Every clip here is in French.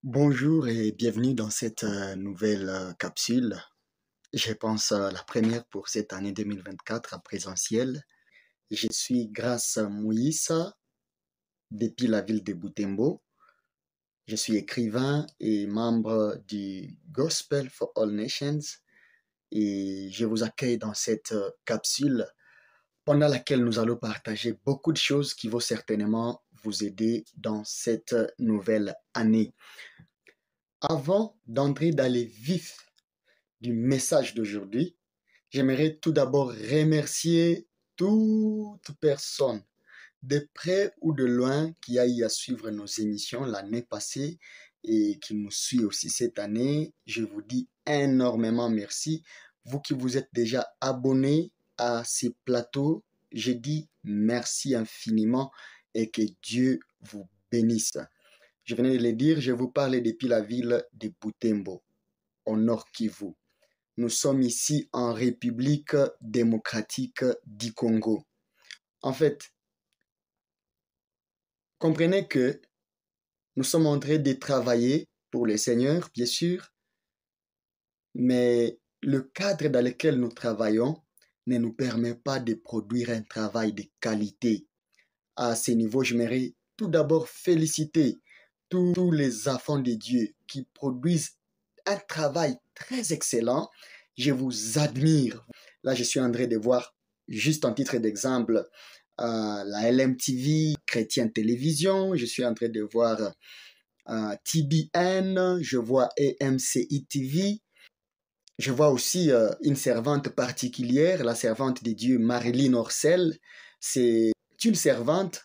Bonjour et bienvenue dans cette nouvelle capsule. Je pense la première pour cette année 2024 en présentiel. Je suis Grace Moïsa depuis la ville de Butembo. Je suis écrivain et membre du Gospel for All Nations et je vous accueille dans cette capsule pendant laquelle nous allons partager beaucoup de choses qui vont certainement vous aider dans cette nouvelle année. Avant d'entrer dans les vifs du message d'aujourd'hui, j'aimerais tout d'abord remercier toute personne, de près ou de loin, qui a eu à suivre nos émissions l'année passée et qui nous suit aussi cette année. Je vous dis énormément merci. Vous qui vous êtes déjà abonnés à ces plateaux, je dis merci infiniment et que Dieu vous bénisse. Je venais de le dire, je vous parle depuis la ville de Butembo, au nord Kivu. Nous sommes ici en République démocratique du Congo. En fait, comprenez que nous sommes en train de travailler pour le Seigneur, bien sûr, mais le cadre dans lequel nous travaillons ne nous permet pas de produire un travail de qualité. À ce niveau, j'aimerais tout d'abord féliciter tous les enfants de Dieu qui produisent un travail très excellent. Je vous admire. Là, je suis en train de voir, juste en titre d'exemple, la LMTV, Chrétien Télévision. Je suis en train de voir TBN. Je vois AMCI TV. Je vois aussi une servante particulière, la servante de Dieu, Marilyn Orcel. C'est une servante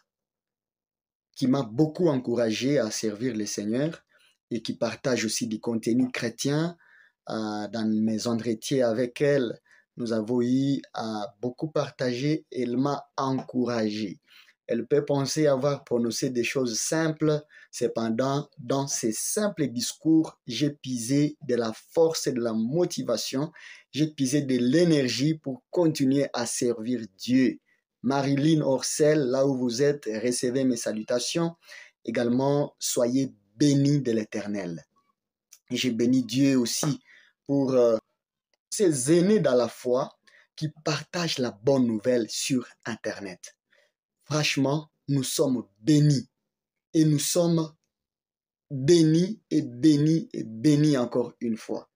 qui m'a beaucoup encouragé à servir le Seigneur et qui partage aussi du contenu chrétien. Dans mes entretiens avec elle, nous avons eu à beaucoup partager. Elle m'a encouragé. Elle peut penser avoir prononcé des choses simples, cependant, dans ces simples discours, j'ai puisé de la force et de la motivation, j'ai puisé de l'énergie pour continuer à servir Dieu. Marilyn Orcel, là où vous êtes, recevez mes salutations. Également, soyez bénis de l'Éternel. Et j'ai béni Dieu aussi pour ces aînés dans la foi qui partagent la bonne nouvelle sur Internet. Franchement, nous sommes bénis. Et nous sommes bénis et bénis et bénis encore une fois.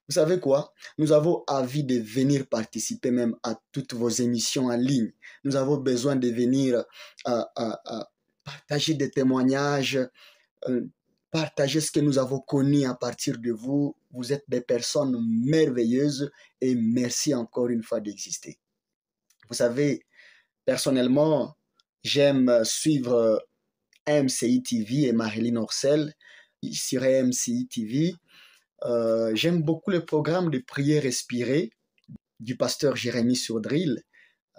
Vous savez quoi? Nous avons envie de venir participer même à toutes vos émissions en ligne. Nous avons besoin de venir partager des témoignages, partager ce que nous avons connu à partir de vous. Vous êtes des personnes merveilleuses et merci encore une fois d'exister. Vous savez, personnellement, j'aime suivre MCI TV et Marilyn Orcel sur MCI TV. J'aime beaucoup le programme de prière inspirée du pasteur Jérémy Sourdril.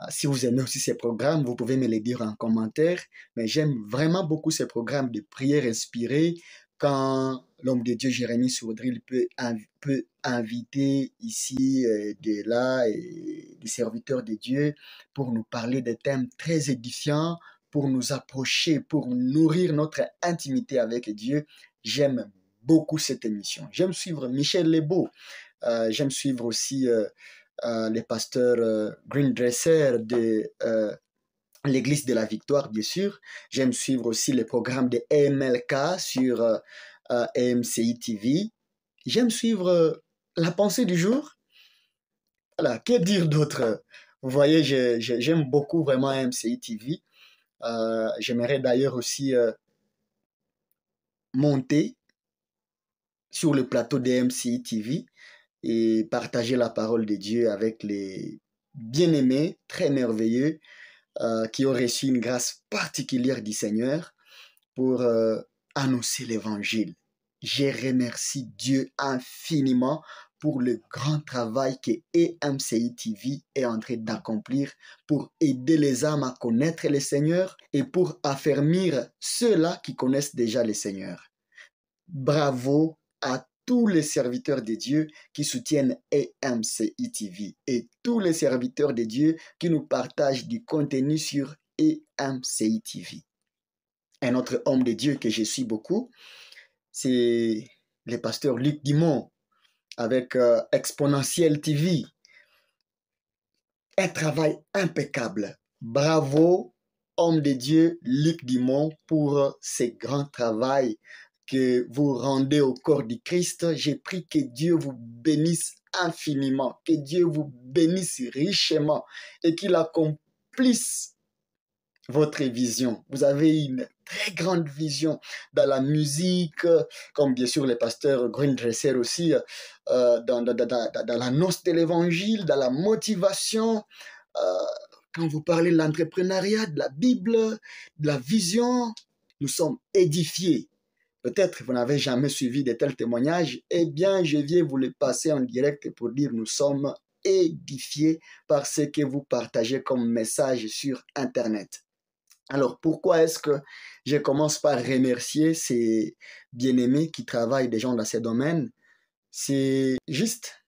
Si vous aimez aussi ces programmes, vous pouvez me le dire en commentaire. Mais j'aime vraiment beaucoup ces programmes de prière inspirée quand l'homme de Dieu Jérémy Sourdril peut inviter ici, de là, et des serviteurs de Dieu pour nous parler de thèmes très édifiants, pour nous approcher, pour nourrir notre intimité avec Dieu. J'aime beaucoup cette émission. J'aime suivre Michel Lebeau. J'aime suivre aussi les pasteurs Green Dresser de l'Église de la Victoire, bien sûr. J'aime suivre aussi les programmes de MLK sur AMCI TV. J'aime suivre la pensée du jour. Voilà, que dire d'autre? Vous voyez, j'aime beaucoup vraiment AMCI TV. J'aimerais d'ailleurs aussi monter sur le plateau de MCI TV et partager la parole de Dieu avec les bien-aimés, très merveilleux, qui ont reçu une grâce particulière du Seigneur pour annoncer l'évangile. Je remercie Dieu infiniment pour le grand travail que EMCI TV est en train d'accomplir pour aider les âmes à connaître le Seigneur et pour affermir ceux-là qui connaissent déjà le Seigneur. Bravo à tous les serviteurs de Dieu qui soutiennent EMCI TV et tous les serviteurs de Dieu qui nous partagent du contenu sur EMCI TV. Un autre homme de Dieu que je suis beaucoup, c'est le pasteur Luc Dimon avec Exponentiel TV. Un travail impeccable. Bravo, homme de Dieu, Luc Dimon, pour ce grand travail que vous rendez au corps du Christ. J'ai pris que Dieu vous bénisse infiniment, que Dieu vous bénisse richement et qu'il accomplisse votre vision. Vous avez une très grande vision dans la musique, comme bien sûr les pasteurs Grindresser aussi, dans l'annonce de l'évangile, dans la motivation, quand vous parlez de l'entrepreneuriat, de la Bible, de la vision, nous sommes édifiés. Peut-être que vous n'avez jamais suivi de tels témoignages. Eh bien, je viens vous les passer en direct pour dire nous sommes édifiés par ce que vous partagez comme message sur Internet. Alors, pourquoi est-ce que je commence par remercier ces bien-aimés qui travaillent des gens dans ces domaines? C'est juste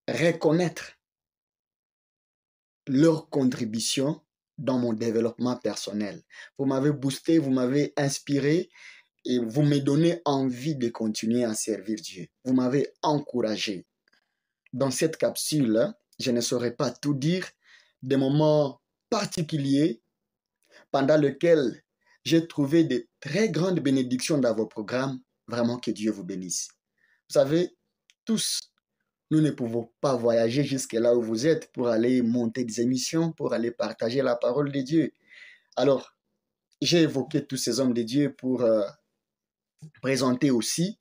reconnaître leur contribution dans mon développement personnel. Vous m'avez boosté, vous m'avez inspiré et vous me donnez envie de continuer à servir Dieu. Vous m'avez encouragé. Dans cette capsule, je ne saurais pas tout dire, des moments particuliers pendant lesquels j'ai trouvé de très grandes bénédictions dans vos programmes. Vraiment que Dieu vous bénisse. Vous savez, tous, nous ne pouvons pas voyager jusque là où vous êtes pour aller monter des émissions, pour aller partager la parole de Dieu. Alors, j'ai évoqué tous ces hommes de Dieu pour présenter aussi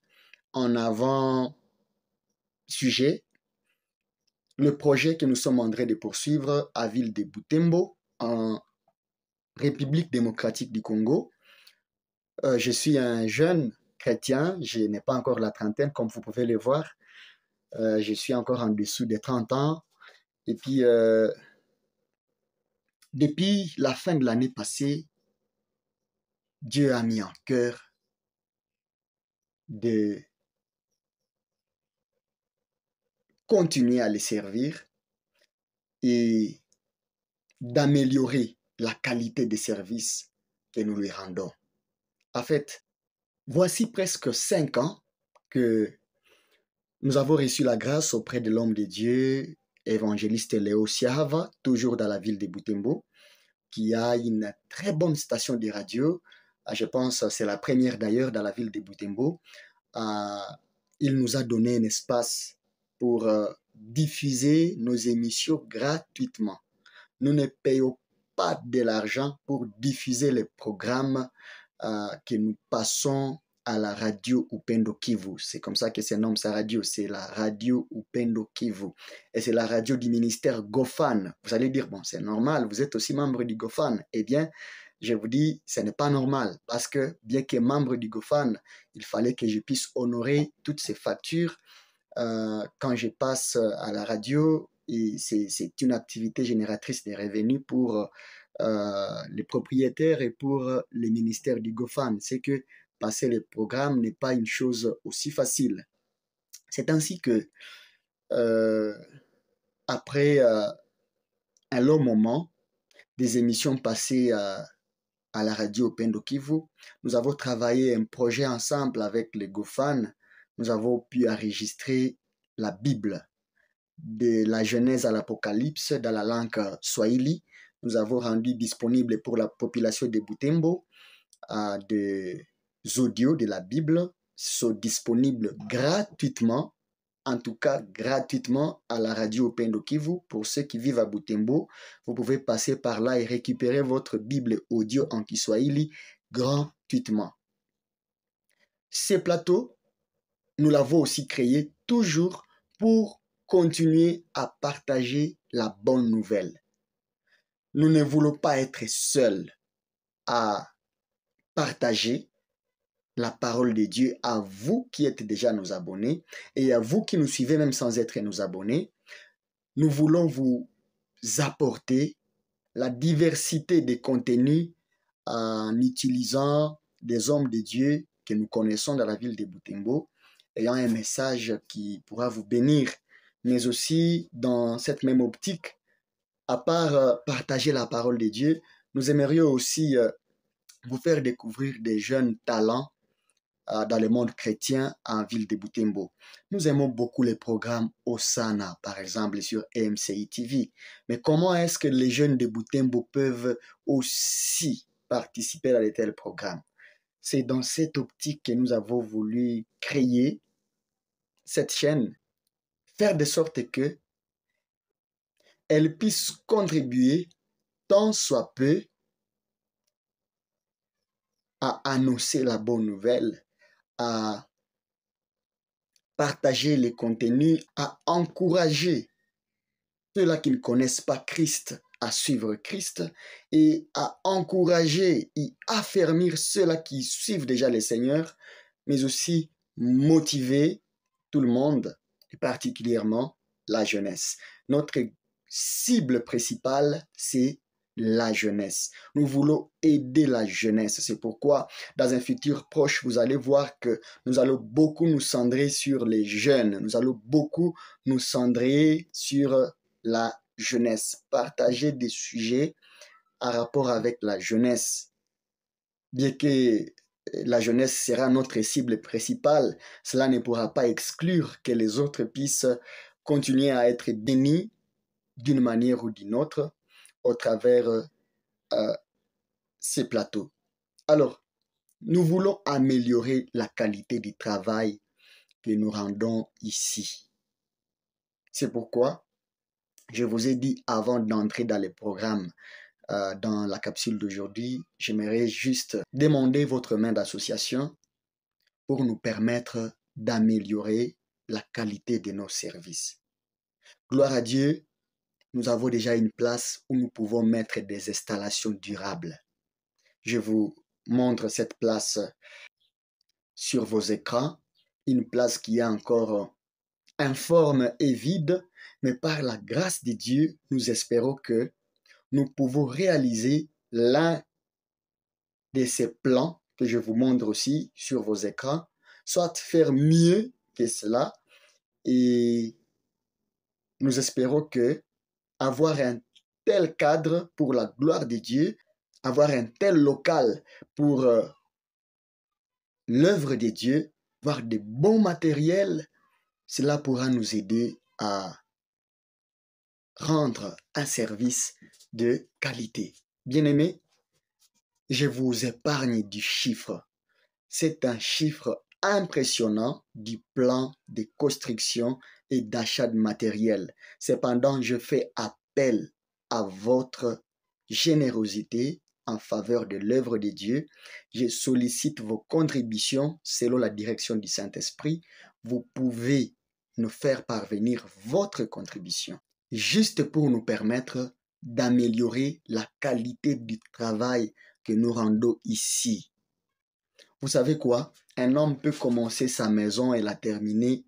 en avant-sujet le projet que nous sommes en train de poursuivre à Ville de Butembo, en République démocratique du Congo. Je suis un jeune chrétien, je n'ai pas encore la trentaine comme vous pouvez le voir. Je suis encore en dessous des 30 ans. Et puis, depuis la fin de l'année passée, Dieu a mis en cœur de continuer à les servir et d'améliorer la qualité des services que nous lui rendons. En fait, voici presque 5 ans que nous avons reçu la grâce auprès de l'homme de Dieu, évangéliste Léo Siahava, toujours dans la ville de Butembo, qui a une très bonne station de radio. Je pense que c'est la première d'ailleurs dans la ville de Butembo. Il nous a donné un espace pour diffuser nos émissions gratuitement. Nous ne payons pas de l'argent pour diffuser les programmes que nous passons à la radio Upendo Kivu. C'est comme ça que se nomme sa radio, c'est la radio Upendo Kivu. Et c'est la radio du ministère Gofan. Vous allez dire, bon, c'est normal, vous êtes aussi membre du Gofan. Eh bien, je vous dis, ce n'est pas normal, parce que bien que membre du Gofan, il fallait que je puisse honorer toutes ces factures quand je passe à la radio. Et c'est une activité génératrice de revenus pour les propriétaires et pour les ministères du Gofan. C'est que passer le programme n'est pas une chose aussi facile. C'est ainsi que, après un long moment, des émissions passées à la radio Upendo Kivu, nous avons travaillé un projet ensemble avec les Gofan. Nous avons pu enregistrer la Bible, de la Genèse à l'Apocalypse dans la langue Swahili. Nous avons rendu disponible pour la population de Butembo des audios de la Bible sont disponibles gratuitement, en tout cas gratuitement à la radio Upendo Kivu. Pour ceux qui vivent à Butembo, vous pouvez passer par là et récupérer votre Bible audio en Kiswahili gratuitement. Ces plateaux, nous l'avons aussi créé toujours pour continuer à partager la bonne nouvelle. Nous ne voulons pas être seuls à partager la parole de Dieu à vous qui êtes déjà nos abonnés et à vous qui nous suivez même sans être nos abonnés. Nous voulons vous apporter la diversité des contenus en utilisant des hommes de Dieu que nous connaissons dans la ville de Butembo, ayant un message qui pourra vous bénir, mais aussi dans cette même optique, à part partager la parole de Dieu, nous aimerions aussi vous faire découvrir des jeunes talents dans le monde chrétien en ville de Butembo. Nous aimons beaucoup les programmes Osana, par exemple, sur EMCI TV. Mais comment est-ce que les jeunes de Butembo peuvent aussi participer à de tels programmes? C'est dans cette optique que nous avons voulu créer cette chaîne, faire de sorte que elle puisse contribuer tant soit peu à annoncer la bonne nouvelle, à partager les contenus, à encourager ceux-là qui ne connaissent pas Christ à suivre Christ et à encourager et affermir ceux-là qui suivent déjà le Seigneur, mais aussi motiver tout le monde, et particulièrement la jeunesse. Notre cible principale, c'est la jeunesse. Nous voulons aider la jeunesse. C'est pourquoi, dans un futur proche, vous allez voir que nous allons beaucoup nous centrer sur les jeunes. Nous allons beaucoup nous centrer sur la jeunesse. Partager des sujets en rapport avec la jeunesse. Bien que la jeunesse sera notre cible principale, cela ne pourra pas exclure que les autres puissent continuer à être bénis d'une manière ou d'une autre au travers ces plateaux. Alors, nous voulons améliorer la qualité du travail que nous rendons ici. C'est pourquoi je vous ai dit avant d'entrer dans les programmes, dans la capsule d'aujourd'hui, j'aimerais juste demander votre main d'association pour nous permettre d'améliorer la qualité de nos services. Gloire à Dieu, nous avons déjà une place où nous pouvons mettre des installations durables. Je vous montre cette place sur vos écrans, une place qui est encore informe et vide, mais par la grâce de Dieu, nous espérons que nous pouvons réaliser l'un de ces plans que je vous montre aussi sur vos écrans, soit faire mieux que cela, et nous espérons que avoir un tel cadre pour la gloire de Dieu, avoir un tel local pour l'œuvre de Dieu, avoir de bons matériels, cela pourra nous aider à rendre un service de qualité. Bien-aimés, je vous épargne du chiffre. C'est un chiffre impressionnant du plan de construction et d'achat de matériel. Cependant, je fais appel à votre générosité en faveur de l'œuvre de Dieu. Je sollicite vos contributions selon la direction du Saint-Esprit. Vous pouvez nous faire parvenir votre contribution, juste pour nous permettre d'améliorer la qualité du travail que nous rendons ici. Vous savez quoi? Un homme peut commencer sa maison et la terminer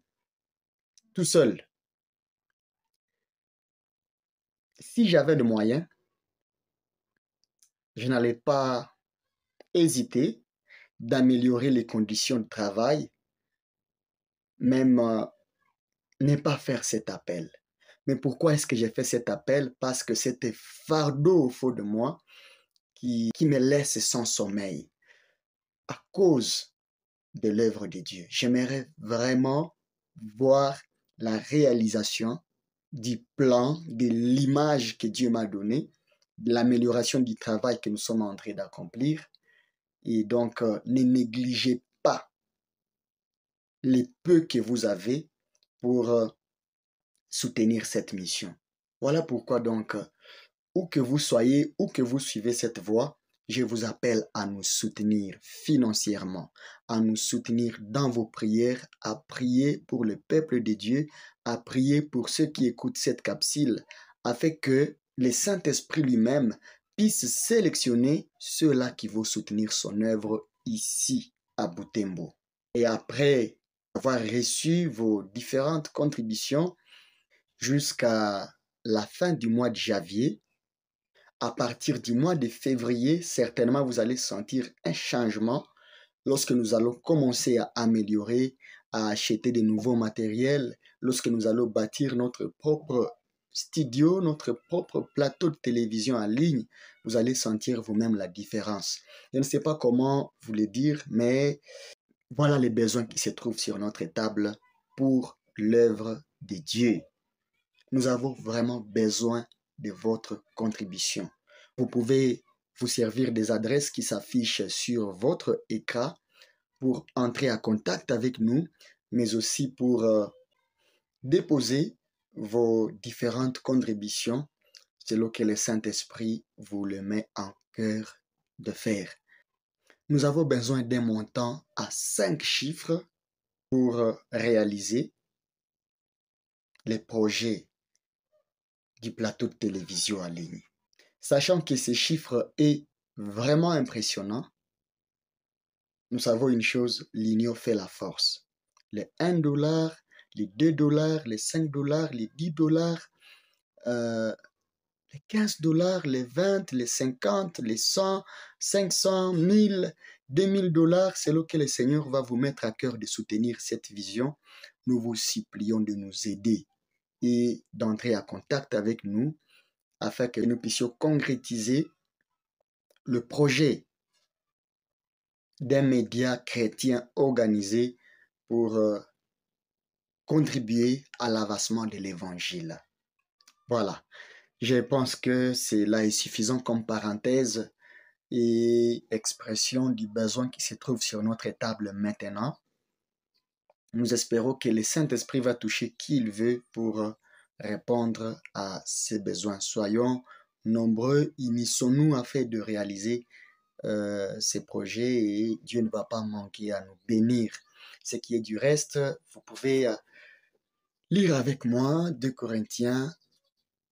tout seul. Si j'avais de moyens, je n'allais pas hésiter d'améliorer les conditions de travail, même ne pas faire cet appel. Mais pourquoi est-ce que j'ai fait cet appel? Parce que c'était fardeau au fond de moi qui me laisse sans sommeil à cause de l'œuvre de Dieu. J'aimerais vraiment voir la réalisation du plan, de l'image que Dieu m'a donnée, de l'amélioration du travail que nous sommes en train d'accomplir. Et donc, ne négligez pas les peu que vous avez pour soutenir cette mission. Voilà pourquoi donc, où que vous soyez, où que vous suivez cette voie, je vous appelle à nous soutenir financièrement, à nous soutenir dans vos prières, à prier pour le peuple de Dieu, à prier pour ceux qui écoutent cette capsule, afin que le Saint-Esprit lui-même puisse sélectionner ceux-là qui vont soutenir son œuvre ici à Butembo. Et après avoir reçu vos différentes contributions jusqu'à la fin du mois de janvier, à partir du mois de février, certainement vous allez sentir un changement lorsque nous allons commencer à améliorer, à acheter de nouveaux matériels, lorsque nous allons bâtir notre propre studio, notre propre plateau de télévision en ligne, vous allez sentir vous-même la différence. Je ne sais pas comment vous le dire, mais Voilà les besoins qui se trouvent sur notre table pour l'œuvre de Dieu. Nous avons vraiment besoin de votre contribution. Vous pouvez vous servir des adresses qui s'affichent sur votre écran pour entrer en contact avec nous, mais aussi pour déposer vos différentes contributions selon que le Saint-Esprit vous le met en cœur de faire. Nous avons besoin d'un montant à 5 chiffres pour réaliser les projets du plateau de télévision en ligne. Sachant que ce chiffre est vraiment impressionnant, nous savons une chose, l'union fait la force. Les 1 $, les 2 $, les 5 $, les 10 $, les 15 $, les 20, les 50, les 100, 500, 1000, 2000 $, c'est là que le Seigneur va vous mettre à cœur de soutenir cette vision. Nous vous supplions de nous aider et d'entrer en contact avec nous afin que nous puissions concrétiser le projet d'un média chrétien organisé pour contribuer à l'avancement de l'évangile. Voilà, je pense que cela est suffisant comme parenthèse et expression du besoin qui se trouve sur notre table maintenant. Nous espérons que le Saint-Esprit va toucher qui il veut pour répondre à ces besoins. Soyons nombreux, unissons-nous afin de réaliser ces projets et Dieu ne va pas manquer à nous bénir. Ce qui est du reste, vous pouvez lire avec moi 2 Corinthiens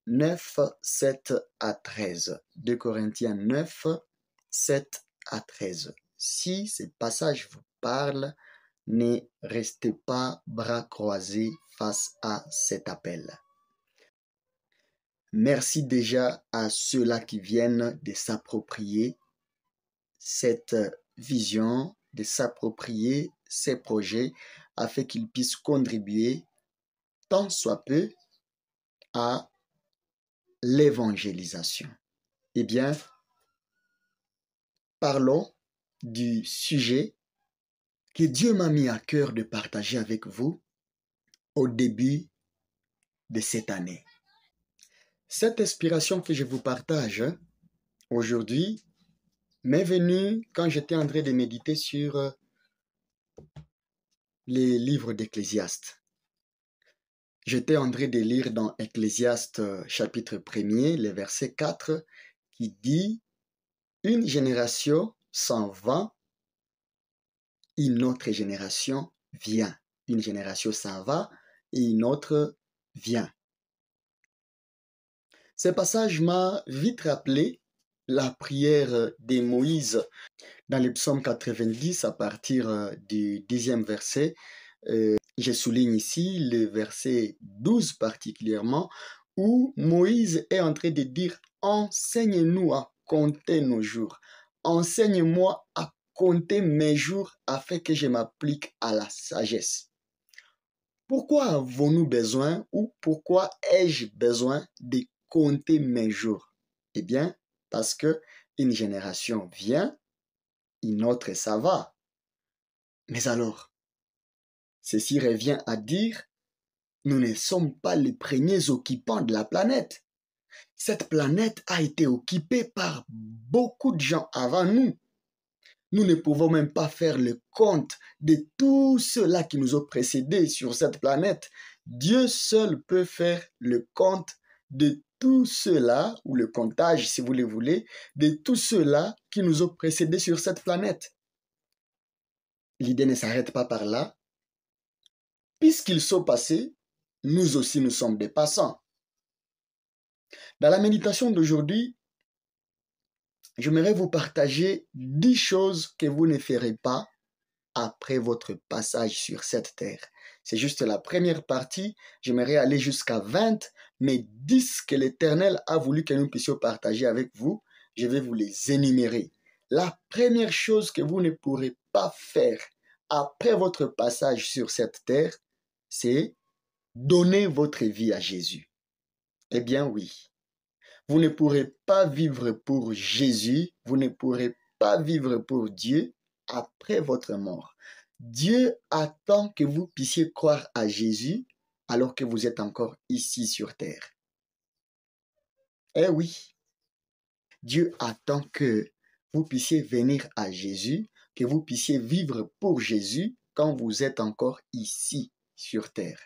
9, 7 à 13. 2 Corinthiens 9, 7 à 13. Si ces passages vous parlent, ne restez pas bras croisés face à cet appel. Merci déjà à ceux-là qui viennent de s'approprier cette vision, de s'approprier ces projets afin qu'ils puissent contribuer tant soit peu à l'évangélisation. Eh bien, parlons du sujet que Dieu m'a mis à cœur de partager avec vous au début de cette année. Cette inspiration que je vous partage aujourd'hui m'est venue quand j'étais en train de méditer sur les livres d'Ecclésiaste. J'étais en train de lire dans Ecclésiaste chapitre 1er, le verset 4, qui dit « Une génération s'en va, une autre génération vient. Une génération s'en va et une autre vient. » Ce passage m'a vite rappelé la prière de Moïse dans le psaume 90 à partir du 10e verset. Je souligne ici le verset 12 particulièrement où Moïse est en train de dire « Enseigne-nous à compter nos jours. Enseigne-moi à compter mes jours afin que je m'applique à la sagesse. » Pourquoi avons-nous besoin ou pourquoi ai-je besoin de compter mes jours? Eh bien, parce que une génération vient, une autre ça va. Mais alors, ceci revient à dire, nous ne sommes pas les premiers occupants de la planète. Cette planète a été occupée par beaucoup de gens avant nous. Nous ne pouvons même pas faire le compte de tous ceux-là qui nous ont précédés sur cette planète. Dieu seul peut faire le compte de tous ceux-là, ou le comptage si vous le voulez, de tous ceux-là qui nous ont précédés sur cette planète. L'idée ne s'arrête pas par là. Puisqu'ils sont passés, nous aussi nous sommes des passants. Dans la méditation d'aujourd'hui, j'aimerais vous partager 10 choses que vous ne ferez pas après votre passage sur cette terre. C'est juste la première partie. J'aimerais aller jusqu'à 20, mais 10 que l'Éternel a voulu que nous puissions partager avec vous, je vais vous les énumérer. La première chose que vous ne pourrez pas faire après votre passage sur cette terre, c'est donner votre vie à Jésus. Eh bien oui, vous ne pourrez pas vivre pour Jésus, vous ne pourrez pas vivre pour Dieu après votre mort. Dieu attend que vous puissiez croire à Jésus alors que vous êtes encore ici sur terre. Eh oui, Dieu attend que vous puissiez venir à Jésus, que vous puissiez vivre pour Jésus quand vous êtes encore ici sur terre.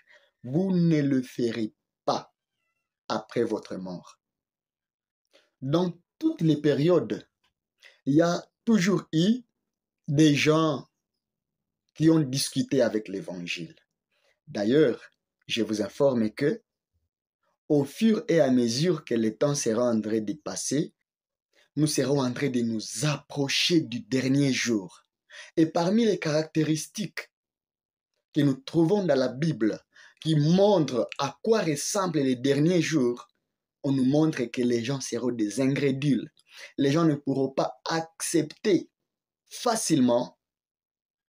Vous ne le ferez pas après votre mort. Dans toutes les périodes, il y a toujours eu des gens qui ont discuté avec l'Évangile. D'ailleurs, je vous informe que, au fur et à mesure que le temps sera en train de passer, nous serons en train de nous approcher du dernier jour. Et parmi les caractéristiques que nous trouvons dans la Bible, qui montrent à quoi ressemblent les derniers jours, on nous montre que les gens seront des incrédules. Les gens ne pourront pas accepter facilement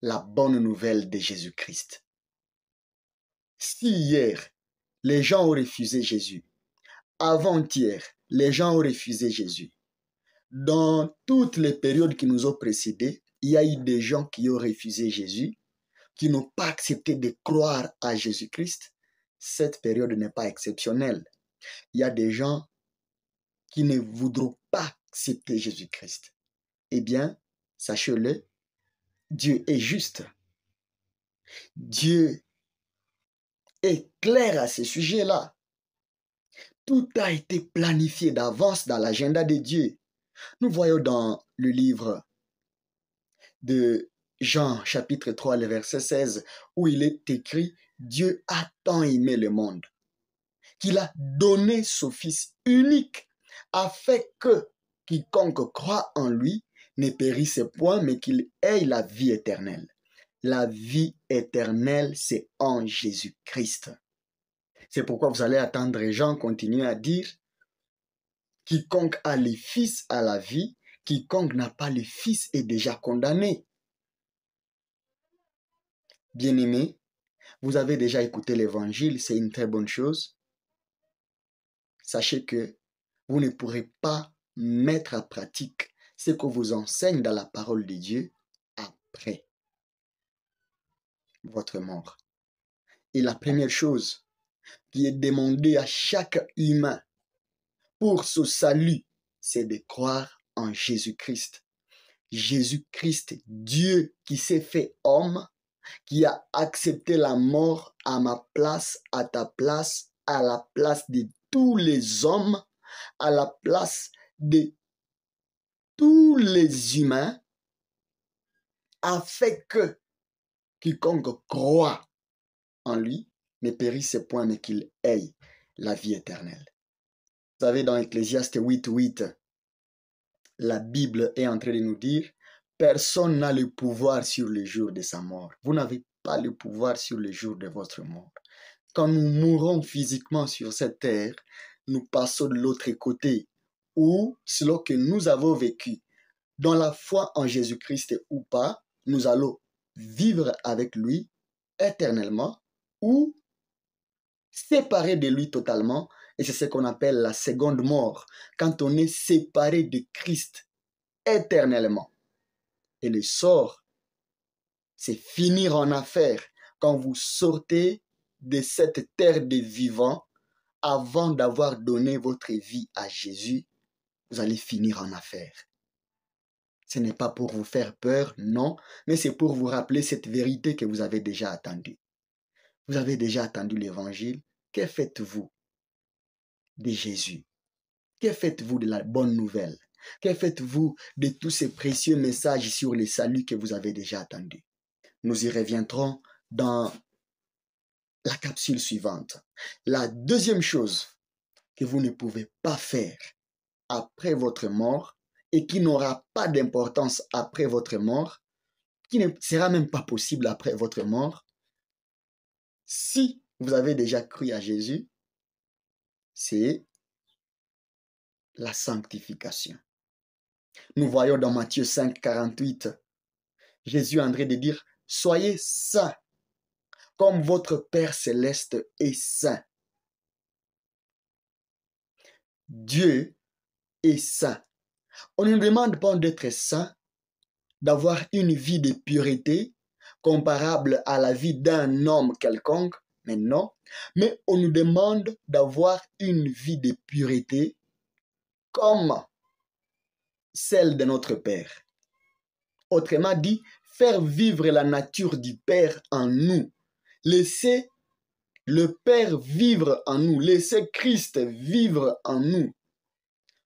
la bonne nouvelle de Jésus-Christ. Si hier, les gens ont refusé Jésus, avant-hier, les gens ont refusé Jésus, dans toutes les périodes qui nous ont précédées, il y a eu des gens qui ont refusé Jésus, qui n'ont pas accepté de croire à Jésus-Christ. Cette période n'est pas exceptionnelle. Il y a des gens qui ne voudront pas accepter Jésus-Christ. Eh bien, sachez-le, Dieu est juste. Dieu est clair à ce sujet-là. Tout a été planifié d'avance dans l'agenda de Dieu. Nous voyons dans le livre de Jean, chapitre 3, le verset 16, où il est écrit « Dieu a tant aimé le monde qu'il a donné son Fils unique, afin que quiconque croit en lui ne périsse point, mais qu'il ait la vie éternelle. » La vie éternelle, c'est en Jésus-Christ. C'est pourquoi vous allez attendre Jean continuer à dire « Quiconque a le Fils a la vie, quiconque n'a pas le Fils est déjà condamné. » Bien-aimés, vous avez déjà écouté l'Évangile, c'est une très bonne chose. Sachez que vous ne pourrez pas mettre à pratique ce que vous enseigne dans la parole de Dieu après votre mort. Et la première chose qui est demandée à chaque humain pour ce salut, c'est de croire en Jésus-Christ. Jésus-Christ, Dieu qui s'est fait homme, qui a accepté la mort à ma place, à ta place, à la place de tous les hommes, à la place de tous les humains, afin que quiconque croit en lui ne périsse point, mais qu'il ait la vie éternelle. Vous savez, dans Ecclésiaste 8:8, la Bible est en train de nous dire « Personne n'a le pouvoir sur le jour de sa mort. » Vous n'avez pas le pouvoir sur le jour de votre mort. Quand nous mourrons physiquement sur cette terre, nous passons de l'autre côté, ou selon que nous avons vécu, dans la foi en Jésus-Christ ou pas, nous allons vivre avec lui éternellement, ou séparés de lui totalement, et c'est ce qu'on appelle la seconde mort, quand on est séparé de Christ éternellement. Et le sort, c'est finir en affaire quand vous sortez de cette terre des vivants, avant d'avoir donné votre vie à Jésus, vous allez finir en affaire. Ce n'est pas pour vous faire peur, non, mais c'est pour vous rappeler cette vérité que vous avez déjà attendue. Vous avez déjà attendu l'Évangile. Que faites-vous de Jésus? Que faites-vous de la bonne nouvelle? Que faites-vous de tous ces précieux messages sur le salut que vous avez déjà attendu? Nous y reviendrons dans la capsule suivante. La deuxième chose que vous ne pouvez pas faire après votre mort et qui n'aura pas d'importance après votre mort, qui ne sera même pas possible après votre mort, si vous avez déjà cru à Jésus, c'est la sanctification. Nous voyons dans Matthieu 5, 48, Jésus est en train de dire « Soyez saints, comme votre Père céleste est saint. » Dieu est saint. On ne demande pas d'être saint, d'avoir une vie de pureté, comparable à la vie d'un homme quelconque, mais non. Mais on nous demande d'avoir une vie de pureté comme celle de notre Père. Autrement dit, faire vivre la nature du Père en nous. Laisser le Père vivre en nous. Laisser Christ vivre en nous.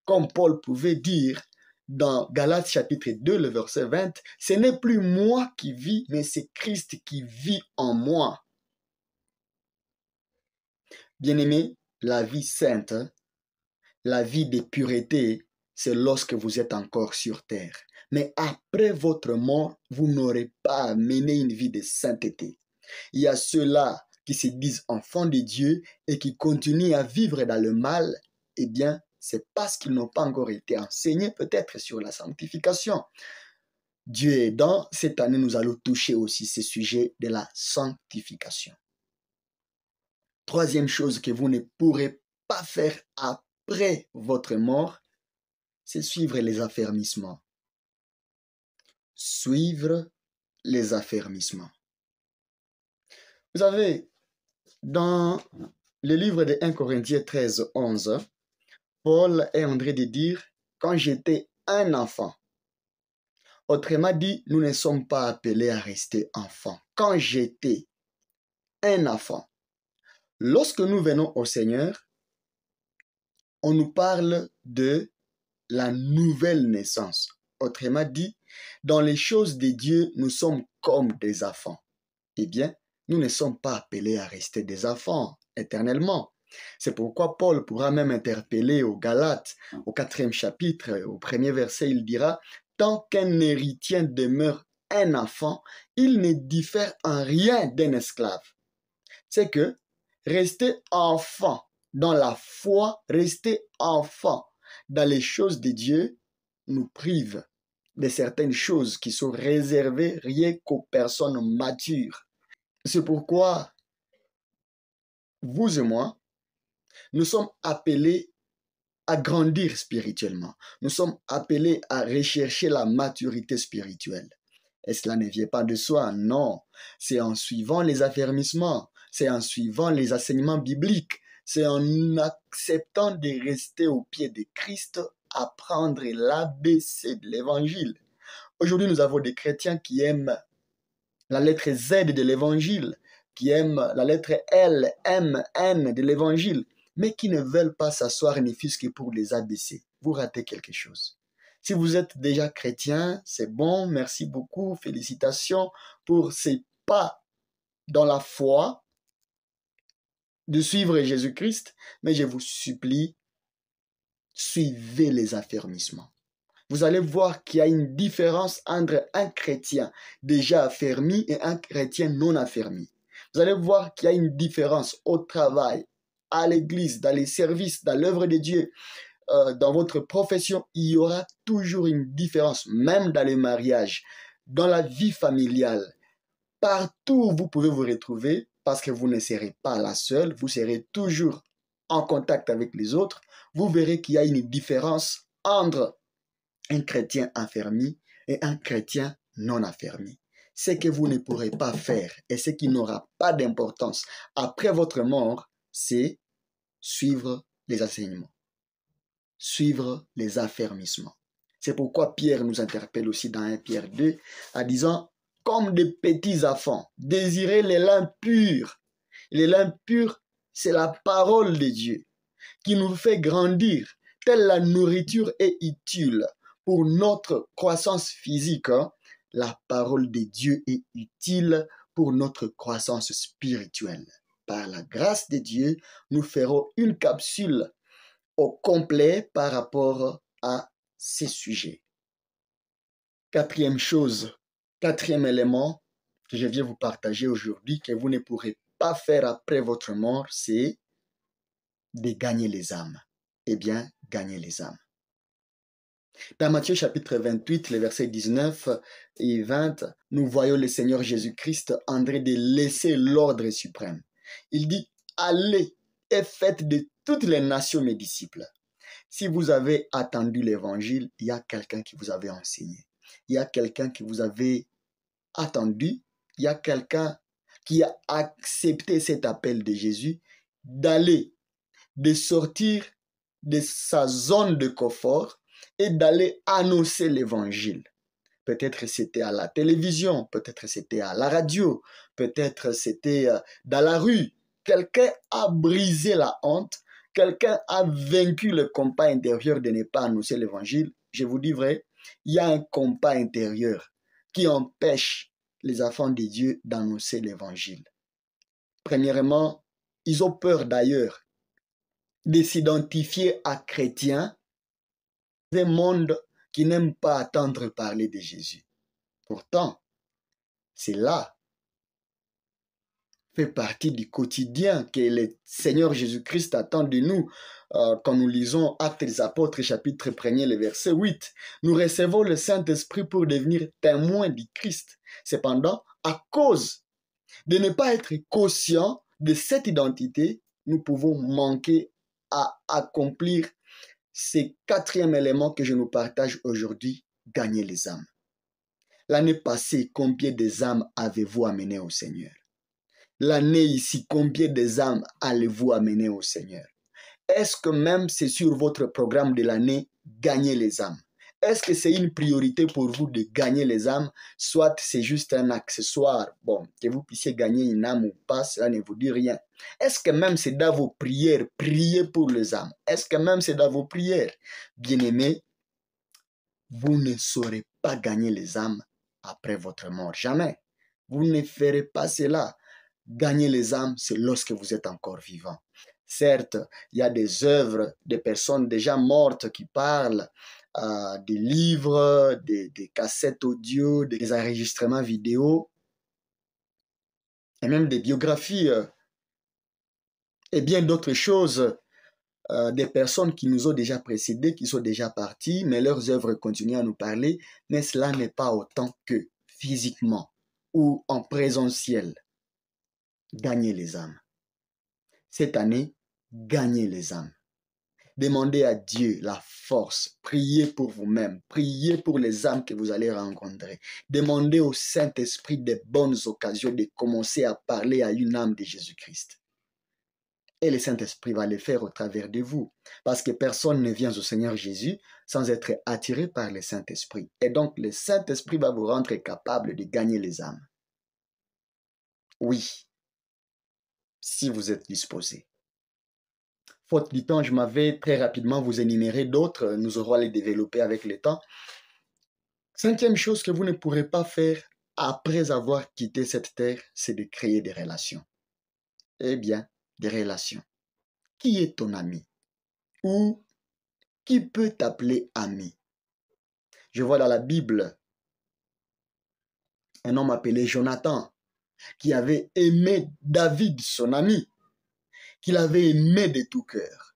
Comme Paul pouvait dire dans Galates chapitre 2, le verset 20, « Ce n'est plus moi qui vis, mais c'est Christ qui vit en moi. » Bien-aimés, la vie sainte, la vie de pureté, c'est lorsque vous êtes encore sur terre. Mais après votre mort, vous n'aurez pas mené une vie de sainteté. Il y a ceux-là qui se disent enfants de Dieu et qui continuent à vivre dans le mal. Eh bien, c'est parce qu'ils n'ont pas encore été enseignés peut-être sur la sanctification. Dieu aidant, cette année, nous allons toucher aussi ce sujet de la sanctification. Troisième chose que vous ne pourrez pas faire après votre mort, c'est suivre les affermissements. Suivre les affermissements. Vous savez, dans le livre de 1 Corinthiens 13, 11, Paul est en train de dire « Quand j'étais un enfant », autrement dit, nous ne sommes pas appelés à rester enfants. Quand j'étais un enfant, lorsque nous venons au Seigneur, on nous parle de la nouvelle naissance. Autrement dit, dans les choses de Dieu, nous sommes comme des enfants. Eh bien, nous ne sommes pas appelés à rester des enfants éternellement. C'est pourquoi Paul pourra même interpeller aux Galates, au 4e chapitre, au 1er verset, il dira « Tant qu'un héritier demeure un enfant, il ne diffère en rien d'un esclave. » C'est que rester enfant dans la foi, rester enfant dans les choses de Dieu, nous prive de certaines choses qui sont réservées rien qu'aux personnes matures. C'est pourquoi vous et moi, nous sommes appelés à grandir spirituellement. Nous sommes appelés à rechercher la maturité spirituelle. Et cela ne vient pas de soi, non. C'est en suivant les affermissements, c'est en suivant les enseignements bibliques, c'est en acceptant de rester au pied de Christ, apprendre l'ABC de l'évangile. Aujourd'hui, nous avons des chrétiens qui aiment la lettre Z de l'évangile, qui aiment la lettre L, M, N de l'évangile, mais qui ne veulent pas s'asseoir ne fût-ce que pour les ABC. Vous ratez quelque chose. Si vous êtes déjà chrétien, c'est bon, merci beaucoup, félicitations pour ces pas dans la foi de suivre Jésus-Christ, mais je vous supplie, suivez les affermissements. Vous allez voir qu'il y a une différence entre un chrétien déjà affermi et un chrétien non affermi. Vous allez voir qu'il y a une différence au travail, à l'église, dans les services, dans l'œuvre de Dieu, dans votre profession. Il y aura toujours une différence, même dans le mariage, dans la vie familiale. Partout où vous pouvez vous retrouver, parce que vous ne serez pas la seule, vous serez toujours en contact avec les autres, vous verrez qu'il y a une différence entre un chrétien affermi et un chrétien non affermi. Ce que vous ne pourrez pas faire et ce qui n'aura pas d'importance après votre mort, c'est suivre les enseignements, suivre les affermissements. C'est pourquoi Pierre nous interpelle aussi dans 1 Pierre 2 en disant « Comme des petits enfants, désirez les lin purs. » Les lin purs, c'est la parole de Dieu qui nous fait grandir. Telle la nourriture est utile pour notre croissance physique, la parole de Dieu est utile pour notre croissance spirituelle. Par la grâce de Dieu, nous ferons une capsule au complet par rapport à ces sujets. Quatrième chose, quatrième élément que je viens vous partager aujourd'hui, que vous ne pourrez pas faire après votre mort, c'est de gagner les âmes. Eh bien, gagner les âmes. Dans Matthieu chapitre 28, les versets 19 et 20, nous voyons le Seigneur Jésus-Christ en train de laisser l'ordre suprême. Il dit, allez et faites de toutes les nations mes disciples. Si vous avez attendu l'évangile, il y a quelqu'un qui vous avait enseigné. Il y a quelqu'un qui vous avait attendu, il y a quelqu'un qui a accepté cet appel de Jésus d'aller, de sortir de sa zone de confort et d'aller annoncer l'évangile. Peut-être c'était à la télévision, peut-être c'était à la radio, peut-être c'était dans la rue. Quelqu'un a brisé la honte, quelqu'un a vaincu le combat intérieur de ne pas annoncer l'évangile. Je vous dis vrai, il y a un combat intérieur qui empêche les enfants de Dieu d'annoncer l'évangile. Premièrement, ils ont peur d'ailleurs de s'identifier à chrétiens, un monde qui n'aime pas entendre parler de Jésus. Pourtant, cela fait partie du quotidien que le Seigneur Jésus-Christ attend de nous. Quand nous lisons Actes des Apôtres, chapitre 1er, le verset 8, nous recevons le Saint-Esprit pour devenir témoins du Christ. Cependant, à cause de ne pas être conscients de cette identité, nous pouvons manquer à accomplir ce quatrième élément que je nous partage aujourd'hui, gagner les âmes. L'année passée, combien des âmes avez-vous amené au Seigneur? L'année ici, combien des âmes allez-vous amener au Seigneur? Est-ce que même c'est sur votre programme de l'année, gagner les âmes? Est-ce que c'est une priorité pour vous de gagner les âmes? Soit c'est juste un accessoire, bon, que vous puissiez gagner une âme ou pas, cela ne vous dit rien. Est-ce que même c'est dans vos prières, prier pour les âmes? Est-ce que même c'est dans vos prières? Bien-aimés, vous ne saurez pas gagner les âmes après votre mort. Jamais. Vous ne ferez pas cela. Gagner les âmes, c'est lorsque vous êtes encore vivant. Certes, il y a des œuvres, des personnes déjà mortes qui parlent, des livres, des cassettes audio, des enregistrements vidéo, et même des biographies, et bien d'autres choses, des personnes qui nous ont déjà précédés, qui sont déjà partis, mais leurs œuvres continuent à nous parler, mais cela n'est pas autant que physiquement ou en présentiel. Gagner les âmes. Cette année, gagnez les âmes. Demandez à Dieu la force. Priez pour vous-même. Priez pour les âmes que vous allez rencontrer. Demandez au Saint-Esprit des bonnes occasions de commencer à parler à une âme de Jésus-Christ. Et le Saint-Esprit va le faire au travers de vous. Parce que personne ne vient au Seigneur Jésus sans être attiré par le Saint-Esprit. Et donc, le Saint-Esprit va vous rendre capable de gagner les âmes. Oui, si vous êtes disposé. Faute du temps, je m'avais très rapidement vous énumérer d'autres. Nous aurons à les développer avec le temps. Cinquième chose que vous ne pourrez pas faire après avoir quitté cette terre, c'est de créer des relations. Eh bien, des relations. Qui est ton ami? Ou qui peut t'appeler ami? Je vois dans la Bible un homme appelé Jonathan qui avait aimé David, son ami, qu'il avait aimé de tout cœur.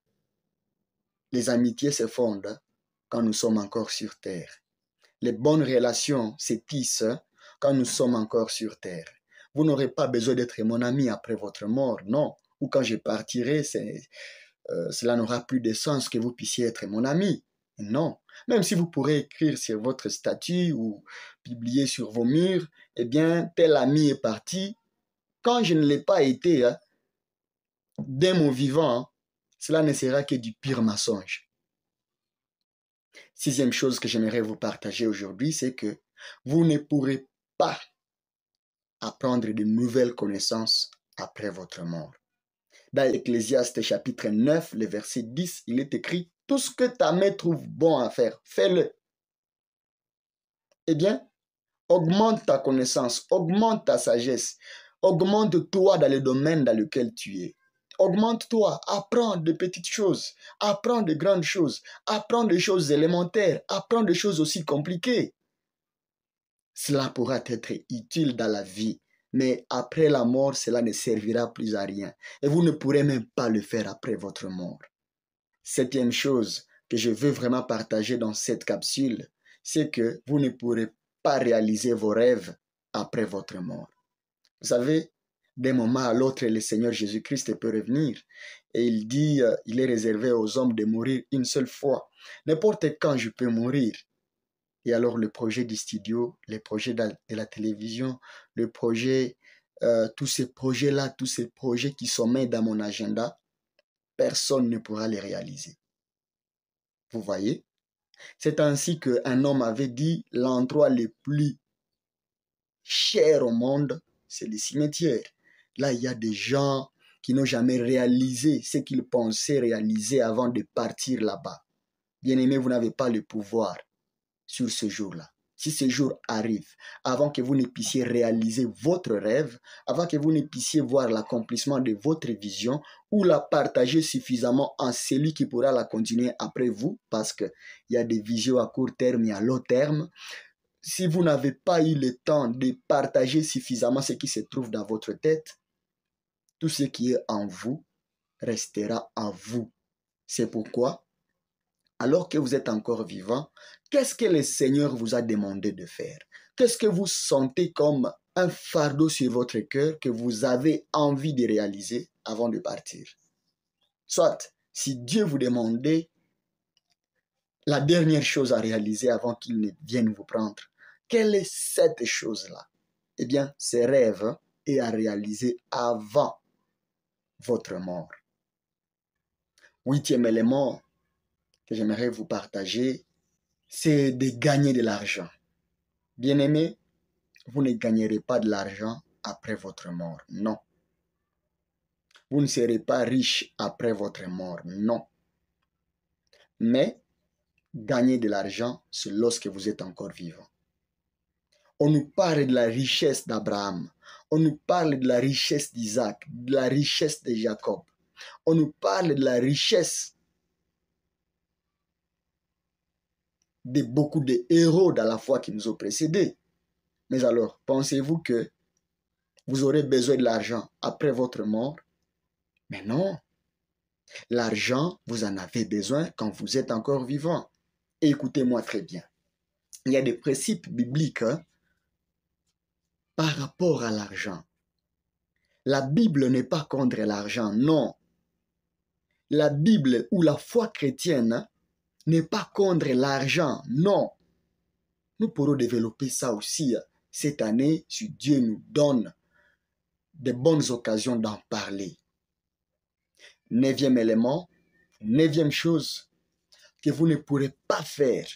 Les amitiés se fondent quand nous sommes encore sur terre. Les bonnes relations se tissent quand nous sommes encore sur terre. Vous n'aurez pas besoin d'être mon ami après votre mort, non. Ou quand je partirai, cela n'aura plus de sens que vous puissiez être mon ami. Non. Même si vous pourrez écrire sur votre statut ou publier sur vos murs, eh bien, tel ami est parti. Quand je ne l'ai pas été, dès mon vivant, cela ne sera que du pire mensonge. Sixième chose que j'aimerais vous partager aujourd'hui, c'est que vous ne pourrez pas apprendre de nouvelles connaissances après votre mort. Dans l'Ecclésiaste chapitre 9, le verset 10, il est écrit « Tout ce que ta main trouve bon à faire, fais-le. » Eh bien, augmente ta connaissance, augmente ta sagesse, augmente-toi dans le domaine dans lequel tu es. Augmente-toi, apprends de petites choses, apprends de grandes choses, apprends des choses élémentaires, apprends des choses aussi compliquées. Cela pourra être utile dans la vie, mais après la mort, cela ne servira plus à rien. Et vous ne pourrez même pas le faire après votre mort. Septième chose que je veux vraiment partager dans cette capsule, c'est que vous ne pourrez pas réaliser vos rêves après votre mort. Vous savez, d'un moment à l'autre, le Seigneur Jésus-Christ peut revenir. Et il dit, il est réservé aux hommes de mourir une seule fois. N'importe quand je peux mourir. Et alors le projet du studio, les projets de la télévision, le projet, tous ces projets-là, tous ces projets qui sont mis dans mon agenda, personne ne pourra les réaliser. Vous voyez? C'est ainsi qu'un homme avait dit, l'endroit le plus cher au monde, c'est le cimetière. Là, il y a des gens qui n'ont jamais réalisé ce qu'ils pensaient réaliser avant de partir là-bas. Bien-aimés, vous n'avez pas le pouvoir sur ce jour-là. Si ce jour arrive, avant que vous ne puissiez réaliser votre rêve, avant que vous ne puissiez voir l'accomplissement de votre vision ou la partager suffisamment en celui qui pourra la continuer après vous, parce qu'il y a des visions à court terme et à long terme, si vous n'avez pas eu le temps de partager suffisamment ce qui se trouve dans votre tête, tout ce qui est en vous restera en vous. C'est pourquoi, alors que vous êtes encore vivant, qu'est-ce que le Seigneur vous a demandé de faire? Qu'est-ce que vous sentez comme un fardeau sur votre cœur que vous avez envie de réaliser avant de partir? Soit, si Dieu vous demandait la dernière chose à réaliser avant qu'il ne vienne vous prendre, quelle est cette chose-là? Eh bien, ces rêves est à réaliser avant votre mort. Huitième élément que j'aimerais vous partager, c'est de gagner de l'argent. Bien-aimés, vous ne gagnerez pas de l'argent après votre mort, non. Vous ne serez pas riche après votre mort, non. Mais gagner de l'argent, c'est lorsque vous êtes encore vivant. On nous parle de la richesse d'Abraham, on nous parle de la richesse d'Isaac, de la richesse de Jacob. On nous parle de la richesse de beaucoup de héros dans la foi qui nous ont précédés. Mais alors, pensez-vous que vous aurez besoin de l'argent après votre mort? Mais non. L'argent, vous en avez besoin quand vous êtes encore vivant. Et écoutez-moi très bien. Il y a des principes bibliques par rapport à l'argent. La Bible n'est pas contre l'argent, non. La Bible ou la foi chrétienne n'est pas contre l'argent, non. Nous pourrons développer ça aussi cette année si Dieu nous donne de bonnes occasions d'en parler. Neuvième élément, neuvième chose que vous ne pourrez pas faire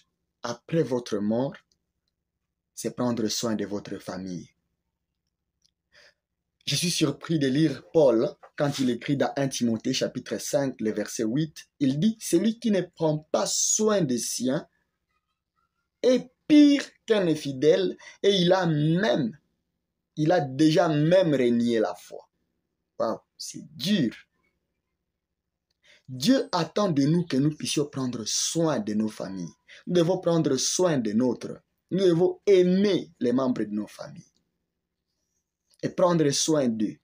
après votre mort, c'est prendre soin de votre famille. Je suis surpris de lire Paul quand il écrit dans 1 Timothée chapitre 5, le verset 8. Il dit, celui qui ne prend pas soin des siens est pire qu'un infidèle et il a déjà même renié la foi. Wow, c'est dur. Dieu attend de nous que nous puissions prendre soin de nos familles. Nous devons prendre soin des nôtres. Nous devons aimer les membres de nos familles et prendre soin d'eux.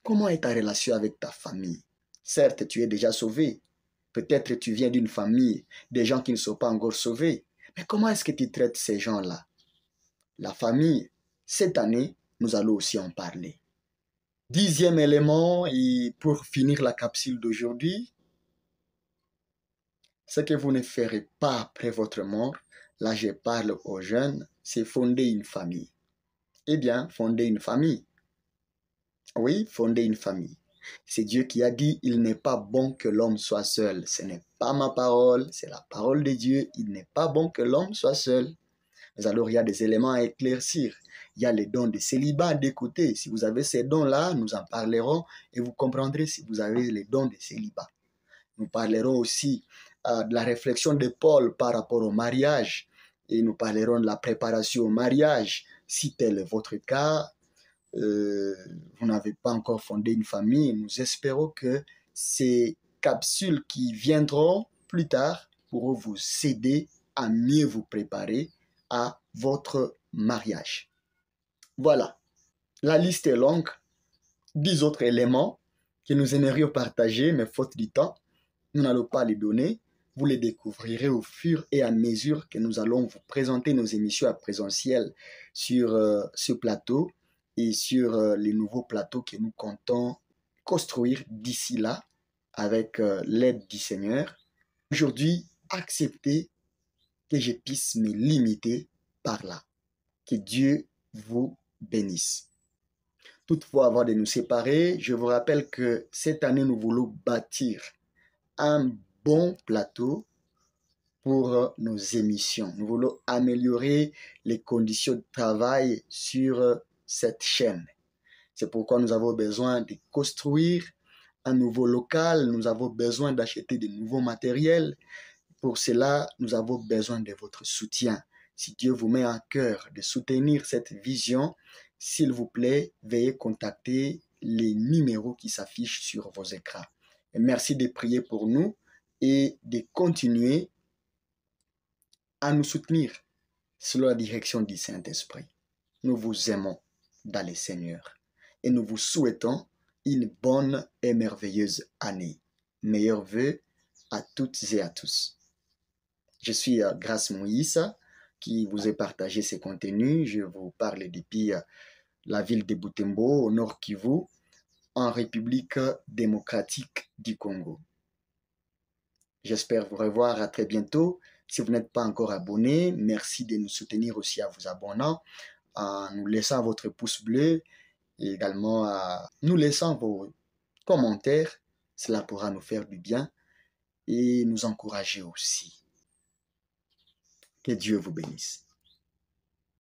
Comment est ta relation avec ta famille? Certes, tu es déjà sauvé. Peut-être tu viens d'une famille, des gens qui ne sont pas encore sauvés. Mais comment est-ce que tu traites ces gens-là? La famille, cette année, nous allons aussi en parler. Dixième élément, et pour finir la capsule d'aujourd'hui, ce que vous ne ferez pas après votre mort, là je parle aux jeunes, c'est fonder une famille. Eh bien, fonder une famille. Oui, fonder une famille. C'est Dieu qui a dit, il n'est pas bon que l'homme soit seul. Ce n'est pas ma parole, c'est la parole de Dieu. Il n'est pas bon que l'homme soit seul. Mais alors, il y a des éléments à éclaircir. Il y a les dons de célibat d'écouter. Si vous avez ces dons-là, nous en parlerons et vous comprendrez si vous avez les dons de célibat. Nous parlerons aussi de la réflexion de Paul par rapport au mariage. Et nous parlerons de la préparation au mariage. Si tel est votre cas, vous n'avez pas encore fondé une famille, nous espérons que ces capsules qui viendront plus tard pourront vous aider à mieux vous préparer à votre mariage. Voilà, la liste est longue. 10 autres éléments que nous aimerions partager, mais faute du temps, nous n'allons pas les donner. Vous les découvrirez au fur et à mesure que nous allons vous présenter nos émissions à présentiel sur ce plateau et sur les nouveaux plateaux que nous comptons construire d'ici là avec l'aide du Seigneur. Aujourd'hui, acceptez que je puisse me limiter par là. Que Dieu vous bénisse. Toutefois, avant de nous séparer, je vous rappelle que cette année, nous voulons bâtir un bon plateau pour nos émissions. Nous voulons améliorer les conditions de travail sur cette chaîne. C'est pourquoi nous avons besoin de construire un nouveau local, nous avons besoin d'acheter de nouveaux matériels. Pour cela, nous avons besoin de votre soutien. Si Dieu vous met à cœur de soutenir cette vision, s'il vous plaît, veuillez contacter les numéros qui s'affichent sur vos écrans. Et merci de prier pour nous et de continuer à nous soutenir sous la direction du Saint-Esprit. Nous vous aimons dans le Seigneur et nous vous souhaitons une bonne et merveilleuse année. Meilleurs vœux à toutes et à tous. Je suis Grace Moïse qui vous ai partagé ces contenus. Je vous parle depuis la ville de Butembo, au Nord Kivu, en République démocratique du Congo. J'espère vous revoir à très bientôt. Si vous n'êtes pas encore abonné, merci de nous soutenir aussi en vous abonnant, en nous laissant votre pouce bleu et également en nous laissant vos commentaires. Cela pourra nous faire du bien et nous encourager aussi. Que Dieu vous bénisse.